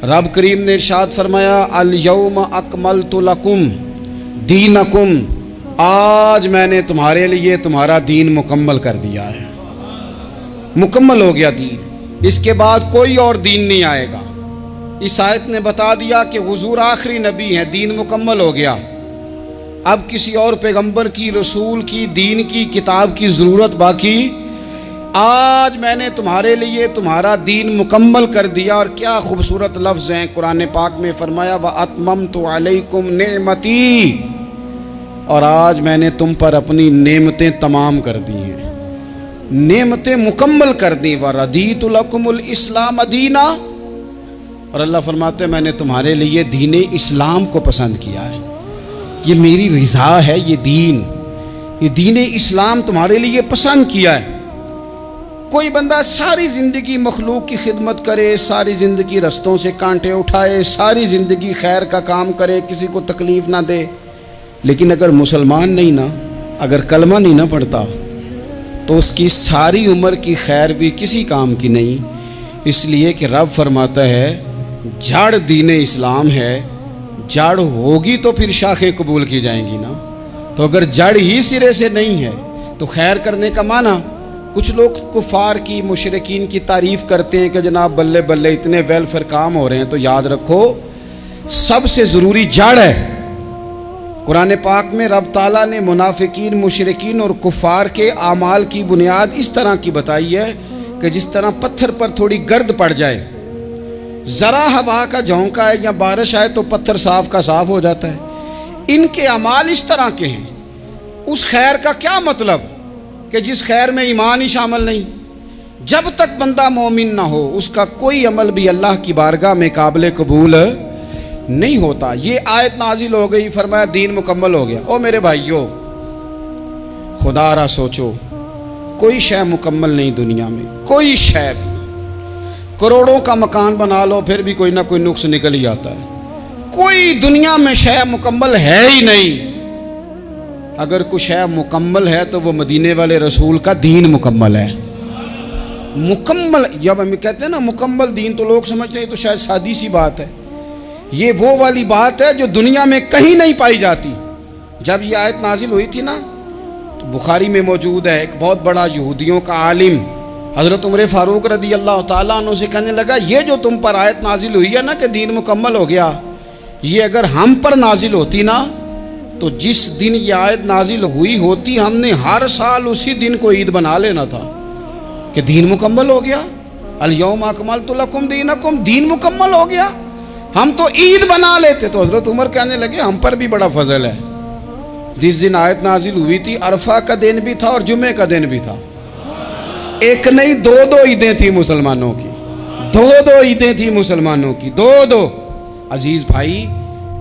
रब करीम ने इरशाद फरमाया अल-यौम अकमलतु लकुम दीनकुम, आज मैंने तुम्हारे लिए तुम्हारा दीन मुकम्मल कर दिया है। मुकम्मल हो गया दीन, इसके बाद कोई और दीन नहीं आएगा। इस आयत ने बता दिया कि हुजूर आखिरी नबी हैं, दीन मुकम्मल हो गया। अब किसी और पैगंबर की, रसूल की, दीन की, किताब की ज़रूरत बाकी। आज मैंने तुम्हारे लिए तुम्हारा दीन मुकम्मल कर दिया। और क्या खूबसूरत लफ्ज़ हैं कुरान पाक में, फरमाया व अतममतु अलैकुम नेमती, और आज मैंने तुम पर अपनी नेमतें तमाम कर दी हैं, नेमतें मुकम्मल कर दी। व रदीतु लकुमुल इस्लाम दीना, और अल्लाह फरमाते हैं मैंने तुम्हारे लिए दीन इस्लाम को पसंद किया है, ये मेरी रिज़ा है, ये दीन इस्लाम तुम्हारे लिए पसंद किया है। कोई बंदा सारी ज़िंदगी मखलूक की खिदमत करे, सारी ज़िंदगी रस्तों से कांटे उठाए, सारी ज़िंदगी खैर का काम करे, किसी को तकलीफ़ ना दे, लेकिन अगर मुसलमान नहीं ना, अगर कलमा नहीं ना पढ़ता, तो उसकी सारी उम्र की खैर भी किसी काम की नहीं। इसलिए कि रब फरमाता है जड़ दीन इस्लाम है, जड़ होगी तो फिर शाखें कबूल की जाएंगी ना। तो अगर जड़ ही सिरे से नहीं है तो खैर करने का माना। कुछ लोग कुफार की, मुशरिकीन की तारीफ़ करते हैं कि जनाब बल्ले बल्ले इतने वेलफेयर काम हो रहे हैं, तो याद रखो सबसे ज़रूरी जड़ है। कुरान पाक में रब ताला ने मुनाफिकीन, मुशरिकीन और कुफार के आमाल की बुनियाद इस तरह की बताई है कि जिस तरह पत्थर पर थोड़ी गर्द पड़ जाए, ज़रा हवा का झोंका है या बारिश आए तो पत्थर साफ का साफ हो जाता है। इनके अमाल इस तरह के हैं। उस खैर का क्या मतलब कि जिस खैर में ईमान ही शामिल नहीं। जब तक बंदा मोमिन ना हो उसका कोई अमल भी अल्लाह की बारगाह में काबिल कबूल नहीं होता। ये आयत नाजिल हो गई, फरमाया दीन मुकम्मल हो गया। ओ मेरे भाइयों, खुदा रा सोचो, कोई शय मुकम्मल नहीं दुनिया में, कोई शय भी। करोड़ों का मकान बना लो फिर भी कोई ना कोई नुक्स निकल ही आता है। कोई दुनिया में शय मुकम्मल है ही नहीं। अगर कुछ शय मुकम्मल है तो वो मदीने वाले रसूल का दीन मुकम्मल है। मुकम्मल, जब हम कहते हैं ना मुकम्मल दीन, तो लोग समझते हैं तो शायद सादी सी बात है। ये वो वाली बात है जो दुनिया में कहीं नहीं पाई जाती। जब ये आयत नाजिल हुई थी ना, तो बुखारी में मौजूद है, एक बहुत बड़ा यहूदियों का आलिम हज़रत उमर फ़ारूक रदी अल्लाह ताला अन्हु से कहने लगा, ये जो तुम पर आयत नाजिल हुई है ना कि दीन मुकम्मल हो गया, ये अगर हम पर नाजिल होती ना, तो जिस दिन ये आयत नाजिल हुई होती हमने हर साल उसी दिन को ईद बना लेना था कि दीन मुकम्मल हो गया। अल-यौम अकमलतु लकुम दीनकुम, दीन मुकम्मल हो गया। हम तो ईद बना लेते। तो हज़रत उमर कहने लगे हम पर भी बड़ा फजल है। जिस दिन आयत नाजिल हुई थी अरफा का दिन भी था और जुमे का दिन भी था। एक नहीं दो ईदें थी मुसलमानों की, दो ईदें थी मुसलमानों की, दो। अजीज़ भाई,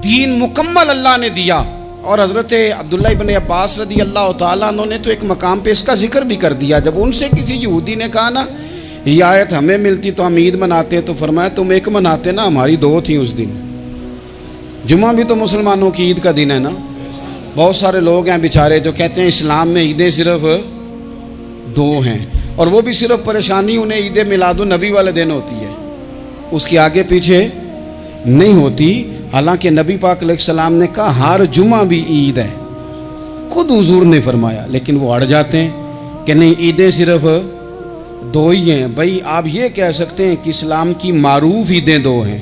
दीन मुकम्मल अल्लाह ने दिया। और हज़रत अब्दुल्लाह इब्न अब्बास रदी अल्लाह ताला अन्हु ने तो एक मकाम पे इसका जिक्र भी कर दिया। जब उनसे किसी यहूदी ने कहा ना ये आयत हमें मिलती तो हम ईद मनाते, तो फरमाया तुम एक मनाते ना, हमारी दो थी उस दिन। जुमा भी तो मुसलमानों की ईद का दिन है ना। बहुत सारे लोग हैं बेचारे जो कहते हैं इस्लाम में ईदें सिर्फ दो हैं, और वो भी सिर्फ परेशानी उन्हें ईद मिलादुन नबी वाले दिन होती है, उसके आगे पीछे नहीं होती। हालांकि नबी पाक अलैहिस्सलाम ने कहा हर जुमा भी ईद है, खुद हुजूर ने फरमाया, लेकिन वो अड़ जाते हैं कि नहीं ईदें सिर्फ दो ही हैं। भाई आप ये कह सकते हैं कि इस्लाम की मारूफ ईदें दो हैं,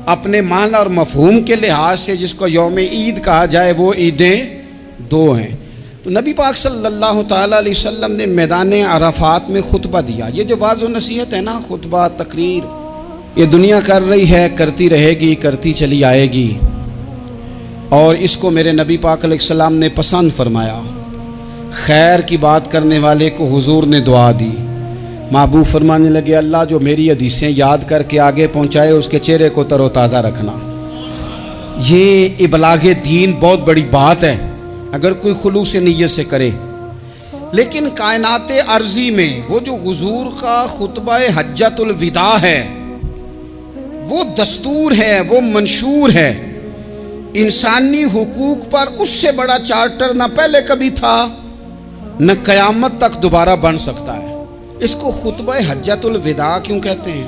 अपने मान और मफहूम के लिहाज से जिसको यौम ईद कहा जाए वो ईदें दो हैं। तो नबी पाक सल्लल्लाहु ताला अलैहि वसल्लम ने मैदान अराफात में खुतबा दिया। ये जो वाज़ और नसीहत है ना, खुतबा तकरीर, ये दुनिया कर रही है, करती रहेगी, करती चली आएगी। और इसको मेरे नबी पाक अलैहिस्सलाम ने पसंद फरमाया। खैर की बात करने वाले को हुजूर ने दुआ दी। महबूब फरमाने लगे अल्लाह जो मेरी हदीसें याद करके आगे पहुँचाए उसके चेहरे को तरोताज़ा रखना। ये इबलागे दीन बहुत बड़ी बात है अगर कोई खुलूस नीयत से करे। लेकिन कायनात अर्जी में वो जो हुजूर का खुतबा हज्जतुल विदा है, वो दस्तूर है, वो मंशूर है। इंसानी हुकूक पर उससे बड़ा चार्टर न पहले कभी था न क़यामत तक दोबारा बन सकता है। इसको खुतबा हज्जतुल विदा क्यों कहते हैं?